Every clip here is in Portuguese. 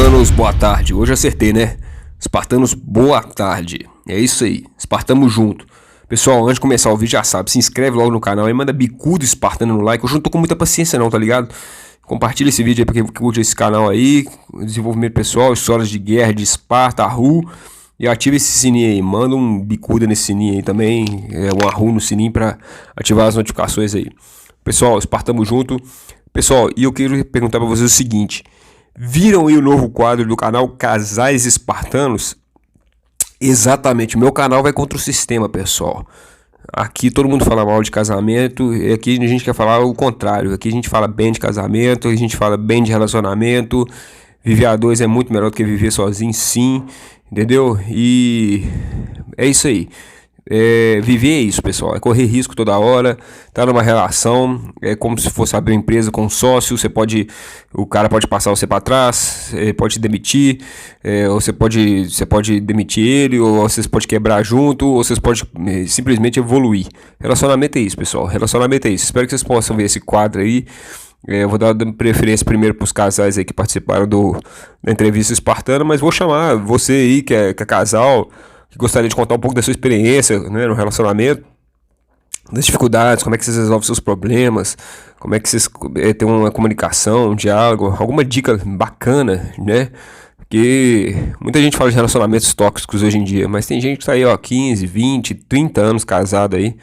Espartanos, boa tarde. Hoje acertei, né? Espartanos, boa tarde. É isso aí, Espartamos junto. Pessoal, antes de começar o vídeo já sabe, se inscreve logo no canal e manda bicudo Espartano no like. Hoje eu não tô com muita paciência não, tá ligado? Compartilha esse vídeo aí pra quem curte esse canal aí. Desenvolvimento pessoal, histórias de guerra, de Esparta, Arru. E ativa esse sininho aí, manda um bicuda nesse sininho aí também. Um Arru no sininho pra ativar as notificações aí. Pessoal, Espartamos junto. Pessoal, e eu quero perguntar pra vocês o seguinte. Viram aí o novo quadro do canal Casais Espartanos? Exatamente, meu canal vai contra o sistema, pessoal. Aqui todo mundo fala mal de casamento, e aqui a gente quer falar o contrário. Aqui a gente fala bem de casamento, a gente fala bem de relacionamento. Viver a dois é muito melhor do que viver sozinho, sim, entendeu? E é isso aí. Viver é isso, pessoal, é correr risco toda hora, tá numa relação, é como se fosse abrir uma empresa com um sócio, o cara pode passar você para trás, pode te demitir, ou você pode demitir ele, ou vocês podem quebrar junto, ou vocês podem simplesmente evoluir. Relacionamento é isso, pessoal, relacionamento é isso. Espero que vocês possam ver esse quadro aí. Eu vou dar preferência primeiro para os casais aí que participaram da entrevista espartana, mas vou chamar você aí que é casal, que gostaria de contar um pouco da sua experiência, né, no relacionamento, das dificuldades, como é que vocês resolvem seus problemas, como é que vocês têm uma comunicação, um diálogo, alguma dica bacana, né? Porque muita gente fala de relacionamentos tóxicos hoje em dia, mas tem gente que tá aí, ó, 15, 20, 30 anos casado aí,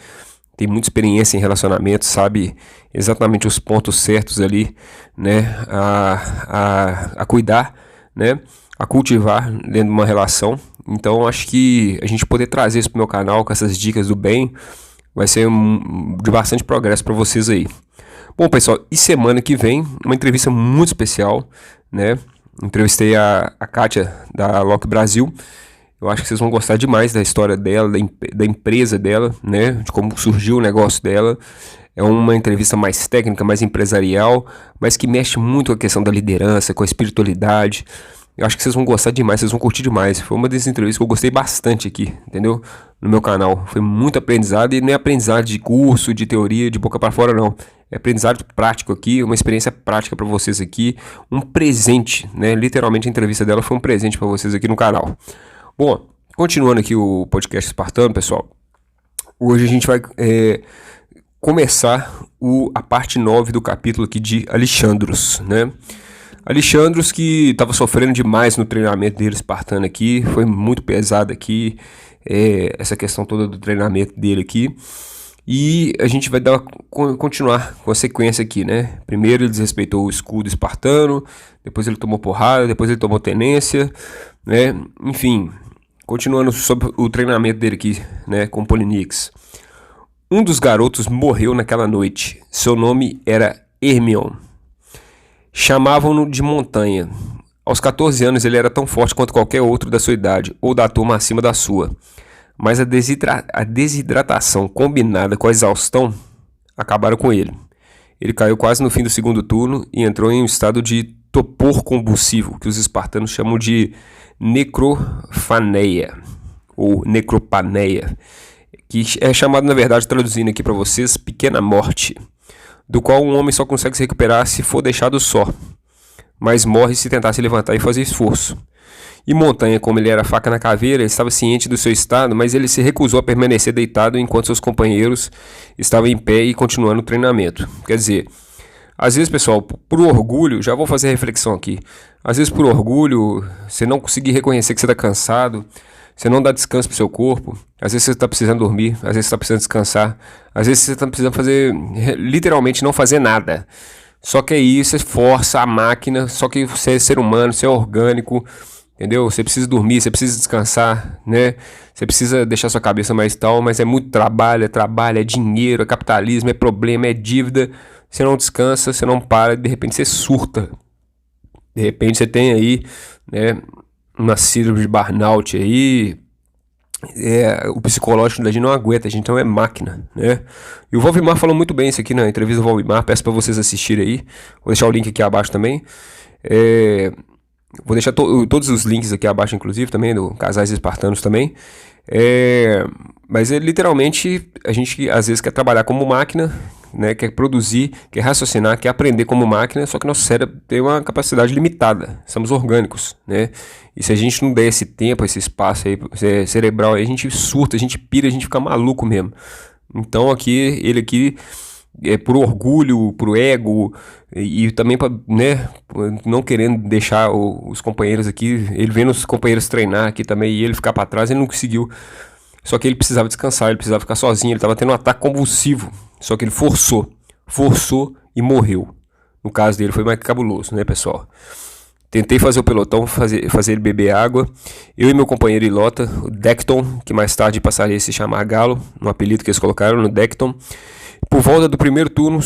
tem muita experiência em relacionamento, sabe exatamente os pontos certos ali, né, a cuidar, né, a cultivar dentro de uma relação. Então acho que a gente poder trazer isso pro meu canal com essas dicas do bem vai ser de bastante progresso para vocês aí. Bom, pessoal, e semana que vem uma entrevista muito especial, né? Entrevistei a Kátia da Loki Brasil. Eu acho que vocês vão gostar demais da história dela, da empresa dela, né? De como surgiu o negócio dela. É uma entrevista mais técnica, mais empresarial, mas que mexe muito com a questão da liderança, com a espiritualidade. Eu acho que vocês vão gostar demais, vocês vão curtir demais. Foi uma dessas entrevistas que eu gostei bastante aqui, entendeu? No meu canal. Foi muito aprendizado e não é aprendizado de curso, de teoria, de boca para fora, não. É aprendizado prático aqui, uma experiência prática para vocês aqui. Um presente, né? Literalmente a entrevista dela foi um presente para vocês aqui no canal. Bom, continuando aqui o podcast Espartano, pessoal. Hoje a gente vai começar a parte 9 do capítulo aqui de Alexandros, né? Alexandros que estava sofrendo demais no treinamento dele espartano aqui, foi muito pesado aqui, essa questão toda do treinamento dele aqui. E a gente vai continuar com a sequência aqui, né? Primeiro ele desrespeitou o escudo espartano, depois ele tomou porrada, depois ele tomou tenência, né? Enfim, continuando sobre o treinamento dele aqui, né, com Polinix. Um dos garotos morreu naquela noite, seu nome era Hermion. Chamavam-no de Montanha. Aos 14 anos ele era tão forte quanto qualquer outro da sua idade, ou da turma acima da sua. Mas a desidratação combinada com a exaustão acabaram com ele. Ele caiu quase no fim do segundo turno e entrou em um estado de topor convulsivo, que os espartanos chamam de necrofaneia, ou necropaneia, que é chamado, na verdade, traduzindo aqui para vocês, pequena morte, do qual um homem só consegue se recuperar se for deixado só, mas morre se tentar se levantar e fazer esforço. E Montanha, como ele era faca na caveira, estava ciente do seu estado, mas ele se recusou a permanecer deitado enquanto seus companheiros estavam em pé e continuando o treinamento. Quer dizer, às vezes, pessoal, por orgulho, já vou fazer a reflexão aqui, às vezes por orgulho, você não conseguir reconhecer que você está cansado, você não dá descanso pro seu corpo, às vezes você está precisando dormir, às vezes você está precisando descansar, às vezes você está precisando fazer, literalmente não fazer nada. Só que aí você força a máquina, só que você é ser humano, você é orgânico, entendeu? Você precisa dormir, você precisa descansar, né? Você precisa deixar sua cabeça mais tal, mas é muito trabalho, é dinheiro, é capitalismo, é problema, é dívida. Você não descansa, você não para, de repente você surta. De repente você tem aí, né, uma síndrome de burnout aí, o psicológico da gente não aguenta, a gente não é máquina, né? E o Valvimar falou muito bem isso aqui na entrevista do Valvimar, peço para vocês assistirem aí, vou deixar o link aqui abaixo também. Vou deixar todos os links aqui abaixo, inclusive, também, do Casais Espartanos também. Mas literalmente, a gente às vezes quer trabalhar como máquina, né, quer produzir, quer raciocinar, quer aprender como máquina, só que nosso cérebro tem uma capacidade limitada, somos orgânicos, né? E se a gente não der esse tempo, esse espaço aí cerebral, aí a gente surta, a gente pira, a gente fica maluco mesmo. Então ele aqui por orgulho, por ego e também para, né, não querendo deixar os companheiros aqui, ele vendo os companheiros treinar aqui também e ele ficar para trás, ele não conseguiu. Só que ele precisava descansar, ele precisava ficar sozinho, ele estava tendo um ataque convulsivo. Só que ele forçou e morreu. No caso dele foi mais cabuloso, né, pessoal? Tentei fazer o pelotão, fazer ele beber água. Eu e meu companheiro Ilota, o Decton, que mais tarde passaria a se chamar Galo, no apelido que eles colocaram no Decton. Por volta do primeiro turno,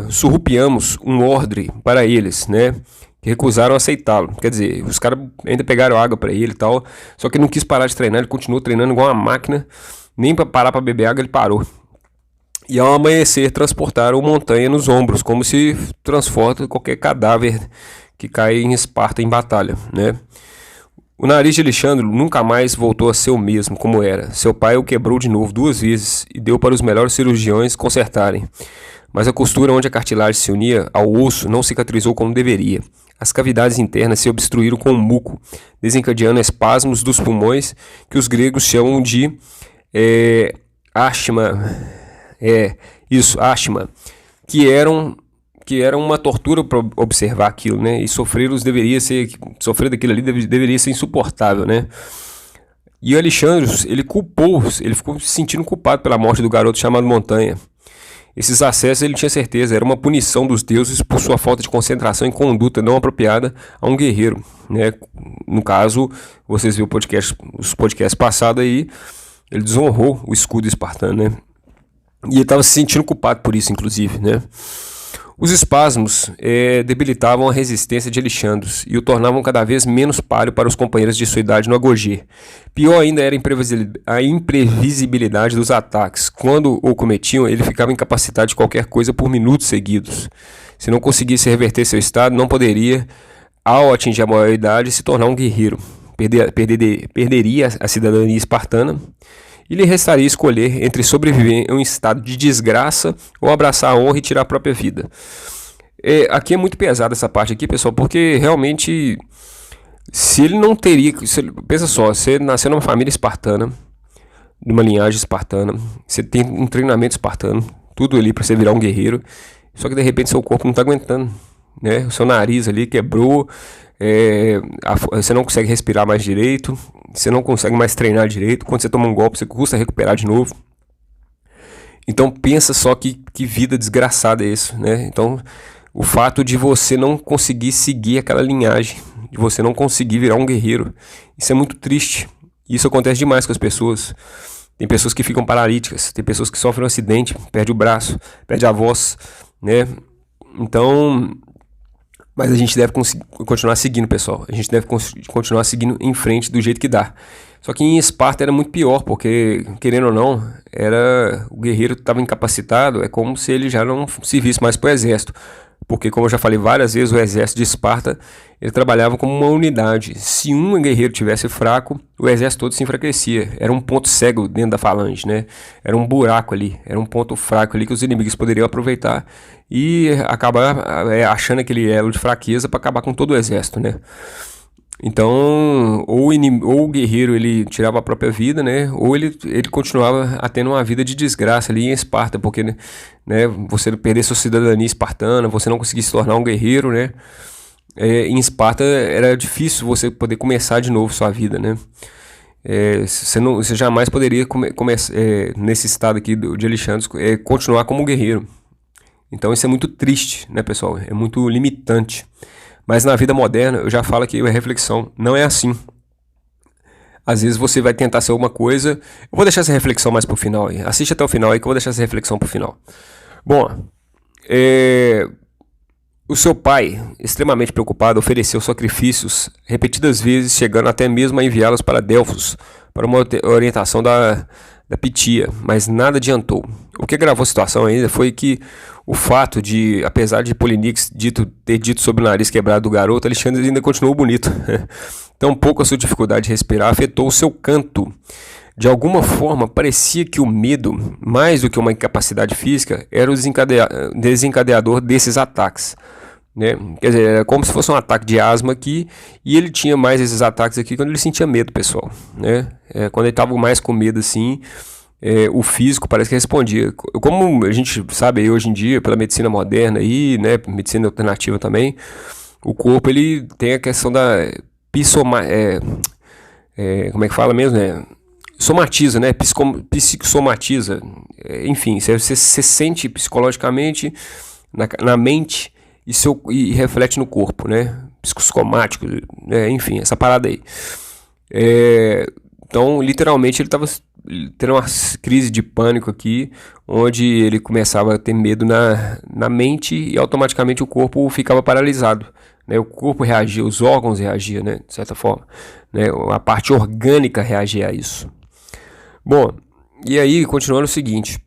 surrupiamos um ordem para eles, né? Que recusaram aceitá-lo. Quer dizer, os caras ainda pegaram água para ele e tal. Só que ele não quis parar de treinar, ele continuou treinando igual uma máquina. Nem para parar para beber água ele parou. E ao amanhecer transportaram o Montanha nos ombros, como se transporta qualquer cadáver que cai em Esparta em batalha, né? O nariz de Alexandre nunca mais voltou a ser o mesmo como era. Seu pai o quebrou de novo 2 vezes e deu para os melhores cirurgiões consertarem. Mas a costura onde a cartilagem se unia ao osso não cicatrizou como deveria. As cavidades internas se obstruíram com muco, desencadeando espasmos dos pulmões que os gregos chamam de asma, que era uma tortura para observar aquilo, né? E sofrer daquilo ali deveria ser insuportável, né? E o Alexandre, ele ficou se sentindo culpado pela morte do garoto chamado Montanha. Esses acessos ele tinha certeza, era uma punição dos deuses por sua falta de concentração e conduta não apropriada a um guerreiro, né? No caso, vocês viram os podcasts passados aí, ele desonrou o escudo espartano, né? E ele estava se sentindo culpado por isso, inclusive, né? Os espasmos debilitavam a resistência de Alexandre e o tornavam cada vez menos páreo para os companheiros de sua idade no agogê. Pior ainda era a imprevisibilidade dos ataques. Quando o cometiam, ele ficava incapacitado de qualquer coisa por minutos seguidos. Se não conseguisse reverter seu estado, não poderia, ao atingir a maioridade, se tornar um guerreiro. Perderia a cidadania espartana. E lhe restaria escolher entre sobreviver em um estado de desgraça ou abraçar a honra e tirar a própria vida. Aqui é muito pesada essa parte aqui, pessoal, porque realmente, se ele não teria... pensa só, você nasceu numa família espartana, numa linhagem espartana, você tem um treinamento espartano, tudo ali para você virar um guerreiro, só que de repente seu corpo não está aguentando, né? O seu nariz ali quebrou, você não consegue respirar mais direito, você não consegue mais treinar direito, quando você toma um golpe você custa recuperar de novo. Então pensa só que vida desgraçada é isso, né? Então o fato de você não conseguir seguir aquela linhagem, de você não conseguir virar um guerreiro, isso é muito triste. Isso acontece demais com as pessoas. Tem pessoas que ficam paralíticas, tem pessoas que sofrem um acidente, perde o braço, perde a voz, né? Então... Mas a gente deve continuar seguindo, pessoal. A gente deve continuar seguindo em frente do jeito que dá. Só que em Esparta era muito pior, porque, querendo ou não, o guerreiro estava incapacitado, é como se ele já não se visse mais para o exército. Porque, como eu já falei várias vezes, o exército de Esparta, ele trabalhava como uma unidade. Se um guerreiro tivesse fraco, o exército todo se enfraquecia. Era um ponto cego dentro da falange, né? Era um buraco ali, era um ponto fraco ali que os inimigos poderiam aproveitar e acabar achando aquele elo de fraqueza para acabar com todo o exército, né? Então, ou o guerreiro ele tirava a própria vida, né? Ou ele continuava tendo uma vida de desgraça ali em Esparta, porque, né, você perder sua cidadania espartana, você não conseguir se tornar um guerreiro, né? Em Esparta era difícil você poder começar de novo sua vida, né? Você jamais poderia começar nesse estado aqui de Alexandre continuar como guerreiro. Então isso é muito triste, né, pessoal? É muito limitante. Mas na vida moderna, eu já falo aqui a reflexão, não é assim. Às vezes você vai tentar ser alguma coisa... Eu vou deixar essa reflexão mais pro final aí. Assiste até o final aí que eu vou deixar essa reflexão pro final. Bom, o seu pai, extremamente preocupado, ofereceu sacrifícios repetidas vezes, chegando até mesmo a enviá-los para Delfos, para uma orientação da Pitia, mas nada adiantou. O que agravou a situação ainda foi que o fato de, apesar de Polinix ter dito sobre o nariz quebrado do garoto, Alexandre ainda continuou bonito. Tão pouco a sua dificuldade de respirar afetou o seu canto. De alguma forma, parecia que o medo, mais do que uma incapacidade física, era o desencadeador desses ataques. Né? Quer dizer, era como se fosse um ataque de asma aqui, e ele tinha mais esses ataques aqui quando ele sentia medo, pessoal. Né? Quando ele estava mais com medo assim, o físico parece que respondia. Como a gente sabe aí hoje em dia, pela medicina moderna e né, medicina alternativa também, o corpo ele tem a questão da como é que fala mesmo, né? Somatiza, né? Psicossomatiza. Enfim, você sente psicologicamente na mente e reflete no corpo, né? Psicossomático, né? Enfim, essa parada aí. Então, literalmente, ele estava tendo uma crise de pânico aqui, onde ele começava a ter medo na mente e automaticamente o corpo ficava paralisado. Né? O corpo reagia, os órgãos reagiam, né? De certa forma. Né? A parte orgânica reagia a isso. Bom, e aí, continuando o seguinte,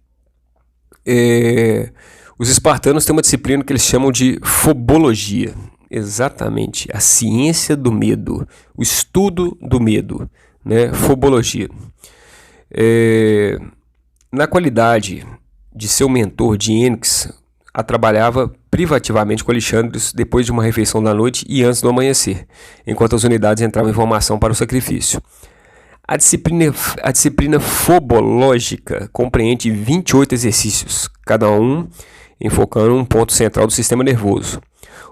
os espartanos têm uma disciplina que eles chamam de fobologia, exatamente, a ciência do medo, o estudo do medo, né? Fobologia. Na qualidade de seu mentor, Dienix trabalhava privativamente com Alexandre depois de uma refeição da noite e antes do amanhecer, enquanto as unidades entravam em formação para o sacrifício. A disciplina fobológica compreende 28 exercícios, cada um enfocando um ponto central do sistema nervoso.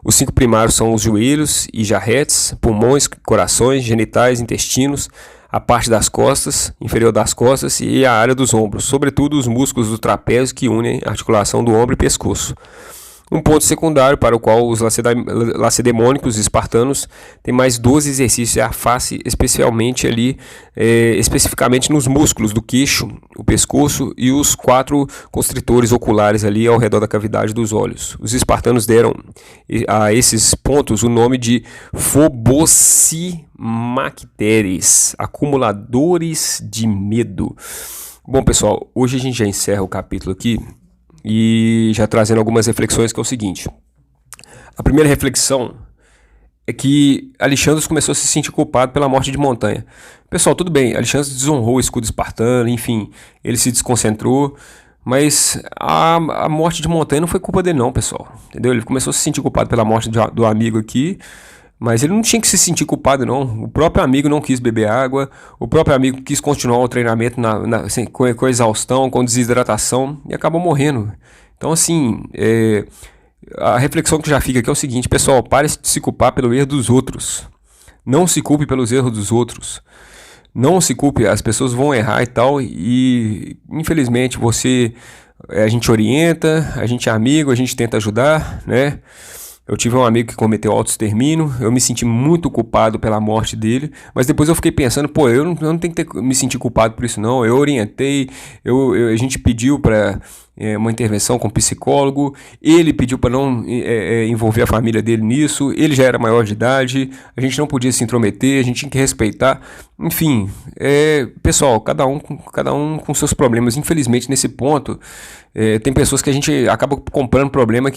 Os 5 primários são os joelhos e jarretes, pulmões, corações, genitais, intestinos, a parte das costas, inferior das costas e a área dos ombros, sobretudo os músculos do trapézio que unem a articulação do ombro e pescoço. Um ponto secundário para o qual os lacedemônicos espartanos têm mais 12 exercícios à face, especificamente nos músculos do queixo, o pescoço e os 4 constritores oculares ali ao redor da cavidade dos olhos. Os espartanos deram a esses pontos o nome de phobossimacteres, acumuladores de medo. Bom, pessoal, hoje a gente já encerra o capítulo aqui. E já trazendo algumas reflexões, que é o seguinte. A primeira reflexão é que Alexandre começou a se sentir culpado pela morte de Montanha. Pessoal, tudo bem, Alexandre desonrou o escudo espartano, enfim, ele se desconcentrou, mas a morte de Montanha não foi culpa dele não, pessoal. Entendeu? Ele começou a se sentir culpado pela morte do amigo aqui, mas ele não tinha que se sentir culpado não. O próprio amigo não quis beber água, o próprio amigo quis continuar o treinamento com exaustão, com desidratação e acabou morrendo. Então assim, a reflexão que já fica aqui é o seguinte, pessoal, pare de se culpar pelo erro dos outros. Não se culpe pelos erros dos outros. Não se culpe, as pessoas vão errar e tal, e infelizmente a gente orienta, a gente é amigo, a gente tenta ajudar, né? Eu tive um amigo que cometeu autoextermínio, eu me senti muito culpado pela morte dele, mas depois eu fiquei pensando, eu não tenho que me sentir culpado por isso não, eu orientei, a gente pediu para uma intervenção com psicólogo, ele pediu para não envolver a família dele nisso, ele já era maior de idade, a gente não podia se intrometer, a gente tinha que respeitar, enfim, pessoal, cada um com seus problemas, infelizmente nesse ponto, tem pessoas que a gente acaba comprando problema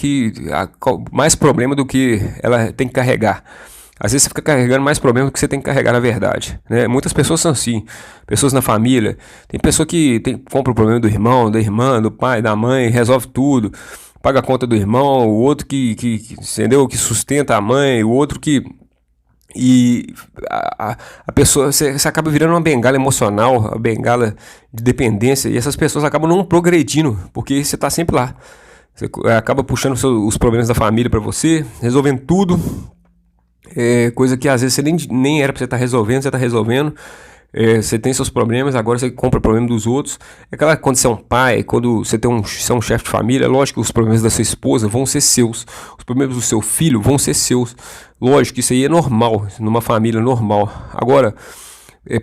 mais problema do que ela tem que carregar. Às vezes você fica carregando mais problemas do que você tem que carregar na verdade, né? Muitas pessoas são assim, pessoas na família, tem pessoa que compra o problema do irmão, da irmã, do pai, da mãe, resolve tudo, paga a conta do irmão, o outro entendeu? Que sustenta a mãe, o outro que... E a pessoa, você acaba virando uma bengala emocional, uma bengala de dependência, e essas pessoas acabam não progredindo, porque você está sempre lá. Você acaba puxando os problemas da família para você, resolvendo tudo, coisa que às vezes você nem era para você estar resolvendo, você está resolvendo. Você tem seus problemas, agora você compra o problema dos outros. É aquela quando você é um pai, quando você é um chefe de família, lógico que os problemas da sua esposa vão ser seus, os problemas do seu filho vão ser seus. Lógico que isso aí é normal, numa família normal. Agora,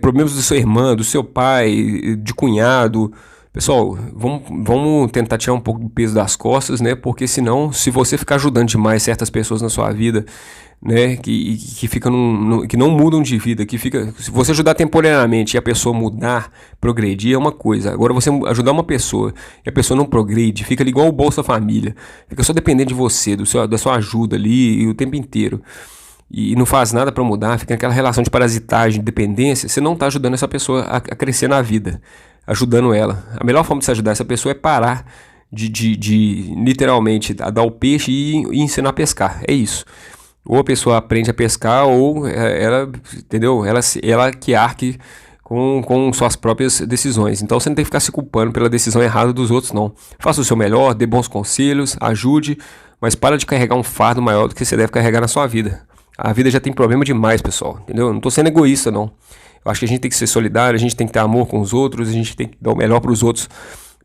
problemas do sua irmã, do seu pai, de cunhado. Pessoal, vamos tentar tirar um pouco do peso das costas, né? Porque senão, se você ficar ajudando demais certas pessoas na sua vida, né, que fica que não mudam de vida, que fica, se você ajudar temporariamente e a pessoa mudar, progredir é uma coisa. Agora você ajudar uma pessoa e a pessoa não progride, fica ali igual o Bolsa Família, fica só dependendo de você, da sua ajuda ali e o tempo inteiro. E não faz nada para mudar, fica naquela relação de parasitagem, de dependência, você não está ajudando essa pessoa a crescer na vida, ajudando ela. A melhor forma de se ajudar essa pessoa é parar de literalmente dar o peixe e ensinar a pescar. É isso. Ou a pessoa aprende a pescar, ou ela, entendeu? Ela que arque com suas próprias decisões. Então você não tem que ficar se culpando pela decisão errada dos outros, não. Faça o seu melhor, dê bons conselhos, ajude, mas para de carregar um fardo maior do que você deve carregar na sua vida. A vida já tem problema demais, pessoal, entendeu? Eu não tô sendo egoísta, não. Eu acho que a gente tem que ser solidário, a gente tem que ter amor com os outros, a gente tem que dar o melhor para os outros.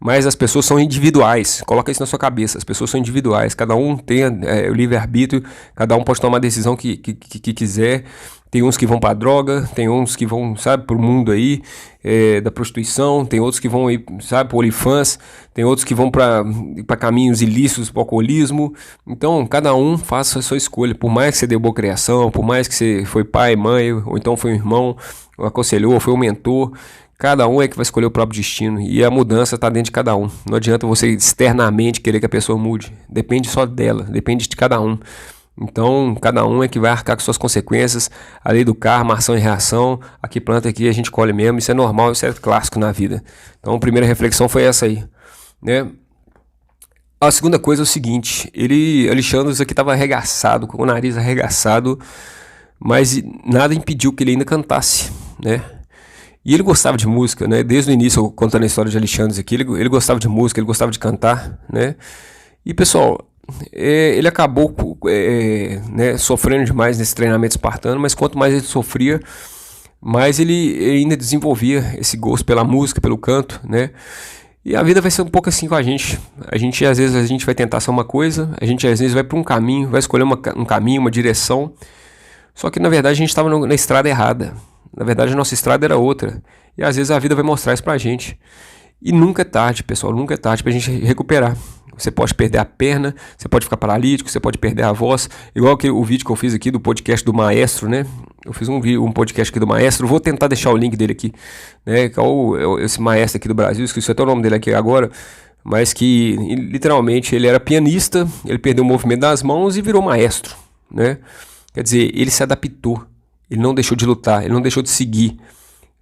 Mas as pessoas são individuais, coloca isso na sua cabeça, as pessoas são individuais, cada um tem o livre-arbítrio, cada um pode tomar a decisão que quiser. Tem uns que vão pra droga, tem uns que vão, sabe, pro mundo aí, da prostituição, tem outros que vão aí, sabe, pro OnlyFans, tem outros que vão pra caminhos ilícitos, pro alcoolismo. Então, cada um faça a sua escolha, por mais que você deu boa criação, por mais que você foi pai, mãe, ou então foi um irmão, ou aconselhou, foi um mentor. Cada um é que vai escolher o próprio destino e a mudança está dentro de cada um. Não adianta você externamente querer que a pessoa mude. Depende só dela, depende de cada um. Então, cada um é que vai arcar com suas consequências. A lei do karma, ação e reação. Aqui planta, aqui a gente colhe mesmo. Isso é normal, isso é clássico na vida. Então, a primeira reflexão foi essa aí, né? A segunda coisa é o seguinte. Alexandre aqui estava arregaçado, com o nariz arregaçado, mas nada impediu que ele ainda cantasse, né? E ele gostava de música, né? Desde o início, contando a história de Alexandre aqui, ele gostava de música, ele gostava de cantar, né? E, pessoal, ele acabou né, sofrendo demais nesse treinamento espartano, mas quanto mais ele sofria, mais ele ainda desenvolvia esse gosto pela música, pelo canto, né? E a vida vai ser um pouco assim com a gente. Às vezes, a gente vai tentar ser uma coisa, a gente, às vezes, vai para um caminho, vai escolher um caminho, uma direção, só que, na verdade, a gente estava na estrada errada. Na verdade, a nossa estrada era outra. E às vezes a vida vai mostrar isso pra gente. E nunca é tarde, pessoal. Nunca é tarde pra gente recuperar. Você pode perder a perna, você pode ficar paralítico, você pode perder a voz. Igual que o vídeo que eu fiz aqui do podcast do Maestro, né? Eu fiz um podcast aqui do Maestro. Vou tentar deixar o link dele aqui, né? Que é esse Maestro aqui do Brasil. Esqueci até o nome dele aqui agora. Mas que, literalmente, ele era pianista. Ele perdeu o movimento das mãos e virou maestro, né? Quer dizer, ele se adaptou. Ele não deixou de lutar, ele não deixou de seguir.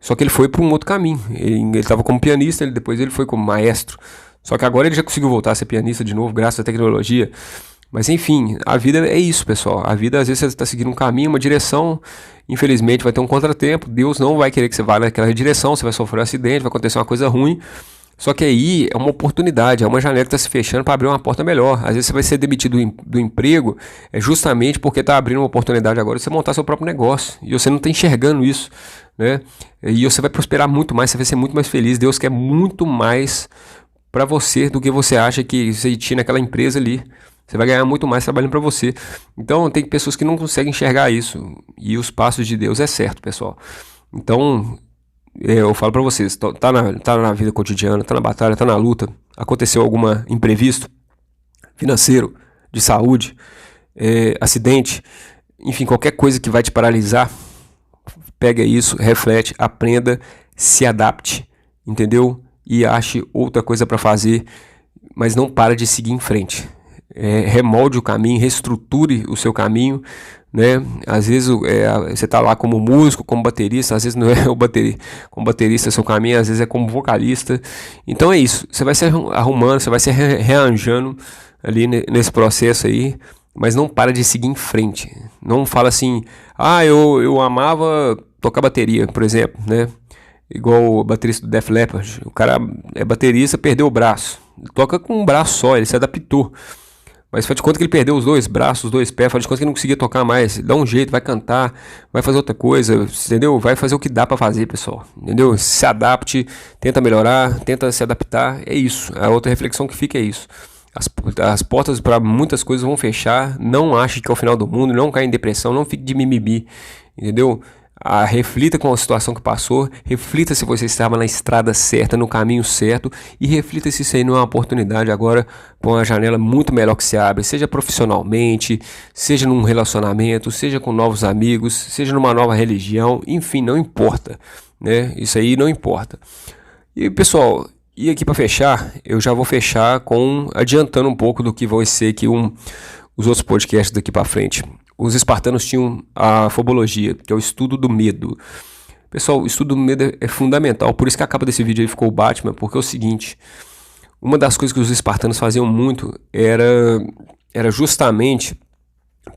Só que ele foi para um outro caminho. Ele estava como pianista, depois ele foi como maestro. Só que agora ele já conseguiu voltar a ser pianista de novo, graças à tecnologia. Mas enfim, a vida é isso, pessoal. A vida, às vezes, você está seguindo um caminho, uma direção. Infelizmente, vai ter um contratempo. Deus não vai querer que você vá naquela direção. Você vai sofrer um acidente, vai acontecer uma coisa ruim. Só que aí é uma oportunidade, é uma janela que está se fechando para abrir uma porta melhor. Às vezes você vai ser demitido do emprego justamente porque está abrindo uma oportunidade agora de você montar seu próprio negócio. E você não está enxergando isso, né? E você vai prosperar muito mais, você vai ser muito mais feliz. Deus quer muito mais para você do que você acha que você tinha naquela empresa ali. Você vai ganhar muito mais trabalhando para você. Então tem pessoas que não conseguem enxergar isso. E os passos de Deus é certo, pessoal. Então eu falo pra vocês, tá na vida cotidiana, tá na batalha, tá na luta, aconteceu algum imprevisto financeiro, de saúde, acidente, enfim, qualquer coisa que vai te paralisar, pega isso, reflete, aprenda, se adapte, entendeu? E ache outra coisa pra fazer, mas não para de seguir em frente. Remolde o caminho, reestruture o seu caminho, né? Às vezes você tá lá como músico, como baterista, às vezes não é como baterista seu caminho, às vezes é como vocalista. Então é isso, você vai se arrumando, você vai se rearranjando ali nesse processo aí, mas não para de seguir em frente. Não fala assim, eu amava tocar bateria, por exemplo, né? Igual o baterista do Def Leppard, o cara é baterista, perdeu o braço, ele toca com um braço só, ele se adaptou. Mas faz de conta que ele perdeu os dois braços, os dois pés, faz de conta que ele não conseguia tocar mais. Dá um jeito, vai cantar, vai fazer outra coisa, entendeu? Vai fazer o que dá pra fazer, pessoal, entendeu? Se adapte, tenta melhorar, tenta se adaptar, é isso. A outra reflexão que fica é isso. As portas para muitas coisas vão fechar, não ache que é o final do mundo, não caia em depressão, não fique de mimimi, entendeu? Reflita com a situação que passou, reflita se você estava na estrada certa, no caminho certo, e reflita se isso aí não é uma oportunidade agora para uma janela muito melhor que se abre, seja profissionalmente, seja num relacionamento, seja com novos amigos, seja numa nova religião, enfim, não importa, né? Isso aí não importa. E pessoal, e aqui para fechar, eu já vou fechar adiantando um pouco do que vai ser aqui os outros podcasts daqui para frente. Os espartanos tinham a fobologia, que é o estudo do medo. Pessoal, o estudo do medo é fundamental, por isso que a capa desse vídeo aí ficou o Batman, porque é o seguinte, uma das coisas que os espartanos faziam muito era justamente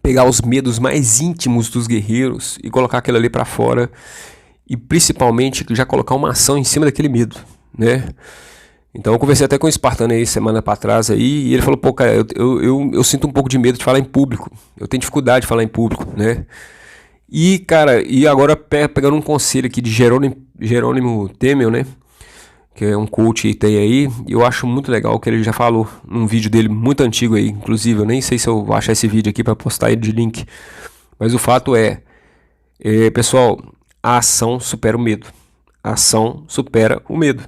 pegar os medos mais íntimos dos guerreiros e colocar aquilo ali para fora, e principalmente já colocar uma ação em cima daquele medo, né? Então eu conversei até com um espartano aí semana pra trás aí, e ele falou, pô, cara, eu sinto um pouco de medo de falar em público, eu tenho dificuldade de falar em público, né? E, cara, e agora pegando um conselho aqui de Jerônimo Temel, né? Que é um coach que tem aí, e eu acho muito legal o que ele já falou num vídeo dele muito antigo aí, inclusive, eu nem sei se eu vou achar esse vídeo aqui pra postar ele de link, mas o fato pessoal, a ação supera o medo, a ação supera o medo.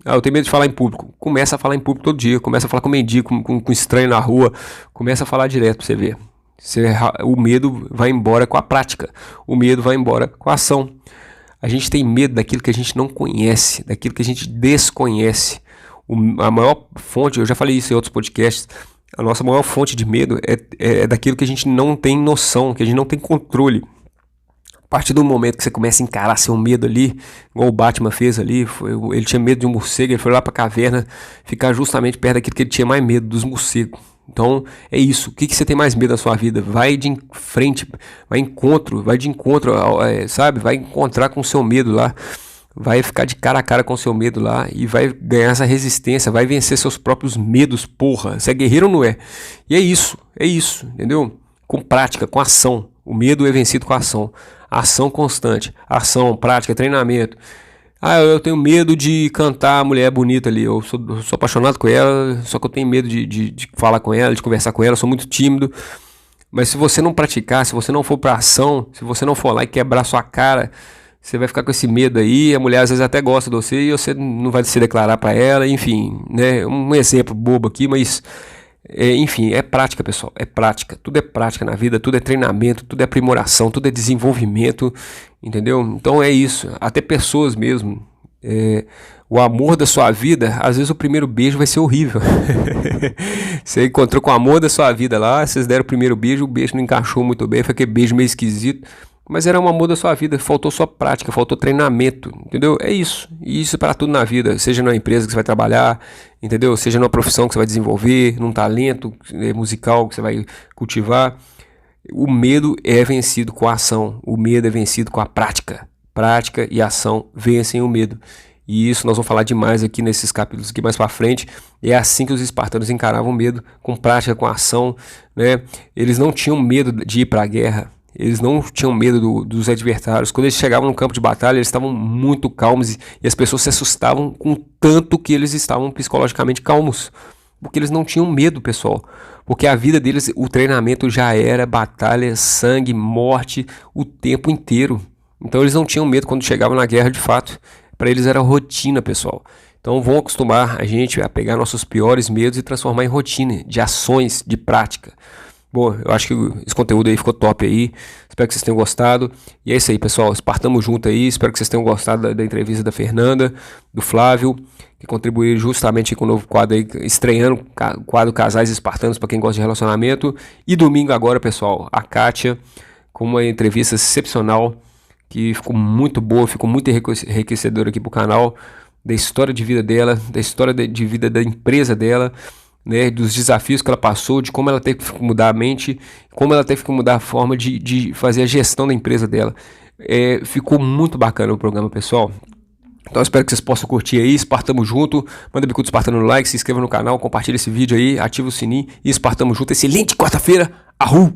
Eu tenho medo de falar em público. Começa a falar em público todo dia. Começa a falar com mendigo, com estranho na rua. Começa a falar direto pra você ver. O medo vai embora com a prática. O medo vai embora com a ação. A gente tem medo daquilo que a gente não conhece, daquilo que a gente desconhece. A maior fonte, eu já falei isso em outros podcasts, a nossa maior fonte de medo é daquilo que a gente não tem noção, que a gente não tem controle. A partir do momento que você começa a encarar seu medo ali, igual o Batman fez ali, ele tinha medo de um morcego, ele foi lá pra caverna ficar justamente perto daquilo que ele tinha mais medo, dos morcegos. Então é isso, o que você tem mais medo na sua vida? Vai de frente, vai de encontro, sabe? Vai encontrar com o seu medo lá, vai ficar de cara a cara com o seu medo lá e vai ganhar essa resistência, vai vencer seus próprios medos, porra. Você é guerreiro ou não é? E é isso, entendeu? Com prática, com ação. O medo é vencido com a ação. Ação constante, ação, prática, treinamento. Eu tenho medo de cantar a mulher bonita ali. Eu sou apaixonado com ela, só que eu tenho medo de falar com ela, de conversar com ela. Eu sou muito tímido. Mas se você não praticar, se você não for pra ação, se você não for lá e quebrar sua cara, você vai ficar com esse medo aí. A mulher às vezes até gosta de você e você não vai se declarar pra ela. Enfim, né? Um exemplo bobo aqui, mas... enfim, é prática, pessoal, é prática, tudo é prática na vida, tudo é treinamento, tudo é aprimoração, tudo é desenvolvimento, entendeu? Então é isso, até pessoas mesmo, o amor da sua vida, às vezes o primeiro beijo vai ser horrível. Você encontrou com o amor da sua vida lá, vocês deram o primeiro beijo, o beijo não encaixou muito bem, foi aquele beijo meio esquisito, mas era um amor da sua vida, faltou só prática, faltou treinamento, entendeu? É isso, e isso para tudo na vida, seja numa empresa que você vai trabalhar, entendeu? Seja numa profissão que você vai desenvolver, num talento musical que você vai cultivar. O medo é vencido com a ação, o medo é vencido com a prática. Prática e ação vencem o medo. E isso nós vamos falar demais aqui nesses capítulos aqui mais para frente. É assim que os espartanos encaravam o medo, com prática, com ação, né? Eles não tinham medo de ir para a guerra. Eles não tinham medo dos adversários. Quando eles chegavam no campo de batalha, eles estavam muito calmos e as pessoas se assustavam com tanto que eles estavam psicologicamente calmos. Porque eles não tinham medo, pessoal. Porque a vida deles, o treinamento já era batalha, sangue, morte, o tempo inteiro. Então eles não tinham medo quando chegavam na guerra de fato. Para eles era rotina, pessoal. Então vão acostumar a gente a pegar nossos piores medos e transformar em rotina, de ações, de prática. Bom, eu acho que esse conteúdo aí ficou top aí, espero que vocês tenham gostado, e é isso aí, pessoal, espartamos junto aí, espero que vocês tenham gostado da entrevista da Fernanda, do Flávio, que contribuíram justamente com o novo quadro aí, estreando o quadro Casais Espartanos, para quem gosta de relacionamento, e domingo agora, pessoal, a Kátia, com uma entrevista excepcional, que ficou muito boa, ficou muito enriquecedora aqui pro canal, da história de vida dela, da história de vida da empresa dela, né, dos desafios que ela passou, de como ela teve que mudar a mente, como ela teve que mudar a forma de fazer a gestão da empresa dela. Ficou muito bacana o programa, pessoal. Então eu espero que vocês possam curtir aí, espartamos junto, manda bicudo espartano no like, se inscreva no canal, compartilha esse vídeo aí, ativa o sininho e espartamos junto. Excelente quarta-feira, arru!